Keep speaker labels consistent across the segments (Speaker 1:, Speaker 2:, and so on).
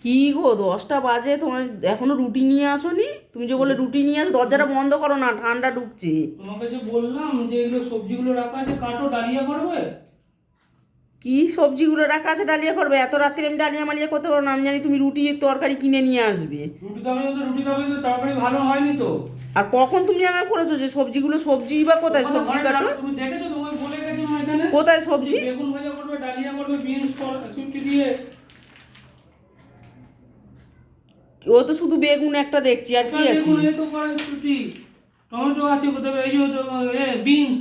Speaker 1: কি গো 10টা বাজে, তোমার এখনো রুটি নিয়ে আসোনি? তুমি যে বলে রুটি নিয়ে আসো, দরজাটা বন্ধ করো না, ঠান্ডা ঢুকছে।
Speaker 2: তোমাকে যে বললাম যে এগুলো সবজিগুলো রাখা আছে, কাটো, ডালিয়া করবে।
Speaker 1: কি সবজিগুলো রাখা আছে ডালিয়া করবে? এত রাত্রে আমি ডালিয়া মালিয়া করতে পারবো না? আমি জানি তুমি রুটি তরকারি কিনে নিয়ে আসবে।
Speaker 2: রুটি তরকারি তো তরকারি ভালো হয়নি তো।
Speaker 1: আর কখন তুমি আমায় করেছো যে সবজিগুলো? সবজি বা কোথায়?
Speaker 2: ওখানে
Speaker 1: সবজি
Speaker 2: ঘরে
Speaker 1: কাটো।
Speaker 2: তুমি দেখেছো, তোমাকে বলে গেছি আমার এখানে।
Speaker 1: কোথায়
Speaker 2: যে
Speaker 1: সবজি?
Speaker 2: বেগুন ভাজা করবে, ডালিয়া করবে, বিনস সুটি দিয়ে।
Speaker 1: ও তো শুধু বেগুন একটা দেখছি, আর কি আছে?
Speaker 2: বেগুন এ তো করে সুটি, টমেটো আছে কোথায়, এই যে বিনস।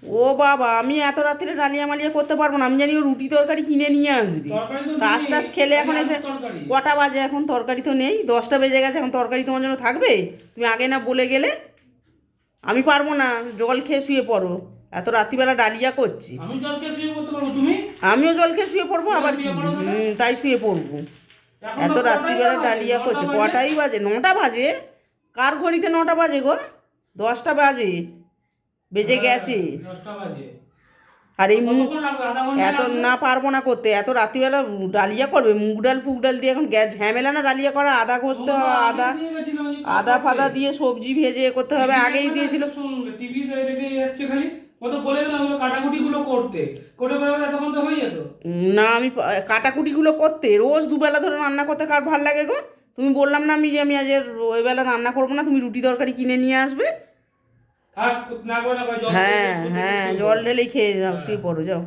Speaker 1: ও বাবা, আমি এত রাত্রে ডালিয়া মালিয়া করতে পারবো না। আমি জানি ও রুটি তরকারি কিনে নিয়ে আসবে।
Speaker 2: তরকারি তো
Speaker 1: তাস
Speaker 2: নেই,
Speaker 1: টাস খেলে এখন
Speaker 2: খালি
Speaker 1: এসে
Speaker 2: আলুর তরকারি।
Speaker 1: কটা বাজে? এখন তরকারি তো নেই, 10টা বেজে গেছে, এখন তরকারি তোমার জন্য থাকবে? তুমি আগে না বলে গেলে। আমি পারবো না, জল খেয়ে শুয়ে পড়ো। এত রাত্রিবেলা ডালিয়া করছি।
Speaker 2: আমি জল খেয়ে শুয়ে পড়তে পারবো, তুমি?
Speaker 1: আমিও জল খেয়ে শুয়ে পড়বো,
Speaker 2: তুমি
Speaker 1: আবার কি?
Speaker 2: শুয়ে পড়ো তাহলে।
Speaker 1: তাই শুয়ে পড়বো।
Speaker 2: এখন তো
Speaker 1: এত
Speaker 2: কটাই
Speaker 1: রাত্রিবেলা
Speaker 2: বাজে,
Speaker 1: ডালিয়া
Speaker 2: 9টা
Speaker 1: করছে?
Speaker 2: বাজে।
Speaker 1: কটাই বাজে? 9টা বাজে? কার ঘড়িতে 9টা বাজে গো? 10টা বাজে, বেজে
Speaker 2: হ্যাঁ,
Speaker 1: গেছে।
Speaker 2: 10টা বাজে।
Speaker 1: আর
Speaker 2: তো
Speaker 1: এই মুগ,
Speaker 2: কতক্ষণ লাগবে? আধা ঘন্টা
Speaker 1: এত
Speaker 2: লাগবে।
Speaker 1: না পারবো না করতে। এত রাত্রিবেলা ডালিয়া করবে? মুগ ডাল ফুগ ডাল দিয়ে এখন গ্যাস ঝামেলা না ডালিয়া করা? আদা ঘষতে
Speaker 2: তোমাকে তো
Speaker 1: হবে,
Speaker 2: আগে
Speaker 1: আদা
Speaker 2: দিয়ে গেছিলাম এই
Speaker 1: আদা
Speaker 2: করতে।
Speaker 1: ফাদা দিয়ে সবজি ভেজে এ করতে হবে,
Speaker 2: টিভি
Speaker 1: আগেই
Speaker 2: দেখবে না,
Speaker 1: দিয়েছিল।
Speaker 2: শুধু টিভি রেখে যাচ্ছে খালি। কত বলে গেলাম ওগুলো কাটাকুটি গুলো করতে, করে করে এতক্ষণ তো হয়ে যেত।
Speaker 1: না, আমি কাটাকুটিগুলো করতে রোজ দুবেলা ধরে রান্না করতে কার ভাল লাগে গো? তুমি বললাম না আমি যে আমি আজ ওই বেলা রান্না করবো না, তুমি রুটি তরকারি কিনে নিয়ে আসবে।
Speaker 2: থাক, না করে না করে জল দিয়ে
Speaker 1: হ্যাঁ
Speaker 2: শুধু
Speaker 1: হ্যাঁ,
Speaker 2: শুয়ে
Speaker 1: জল
Speaker 2: পড়ো।
Speaker 1: ঢেলেই খেয়ে যাও,
Speaker 2: হ্যাঁ।
Speaker 1: শুয়ে পড়ো, যাও।